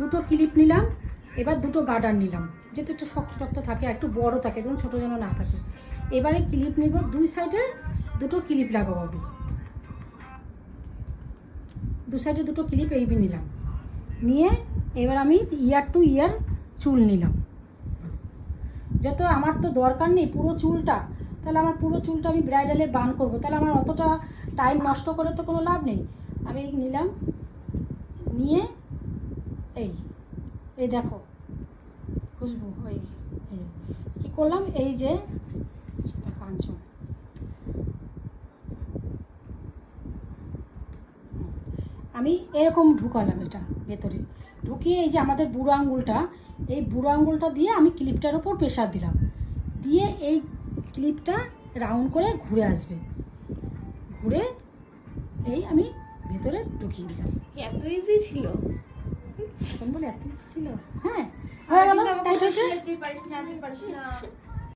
দুটো ক্লিপ নিলাম, এবার দুটো গার্ডার নিলাম, যেহেতু একটু শক্ত শক্ত থাকে, একটু বড় থাকে, একদম ছোটো যেন না থাকে। এবারে ক্লিপ নিব, দুই সাইডে দুটো ক্লিপ লাগাবো আমি, দু সাইডে দুটো ক্লিপ এই নিলাম, নিয়ে এবার আমি ইয়ার টু ইয়ার চুল নিলাম। যত আমার তো দরকার নেই পুরো চুলটা, তাহলে আমার পুরো চুলটা আমি ব্রাইডালে বান করব, তাহলে আমার অতটা টাইম নষ্ট করে তো কোনো লাভ নেই। আমি এই নিলাম, নিয়ে এই এই দেখো খুশবু, ওই এই কী করলাম, এই যে কাঞ্চন আমি এরকম ঢুকালাম, এটা ভেতরে ঢুকিয়ে এই যে আমাদের বুড়ো আঙুলটা, এই বুড়ো আঙুলটা দিয়ে আমি ক্লিপটার ওপর প্রেশার দিলাম, দিয়ে এই ক্লিপটা রাউন্ড করে ঘুরে আসবে, ঘুরে এই আমি ভেতরে ঢুকিয়ে দিলাম। এত ইজি ছিল? এখন বলে এত ইজি ছিল? হ্যাঁ হয়ে গেল, টাইট হয়েছে। তুই পারিস না, তুই পারিস না।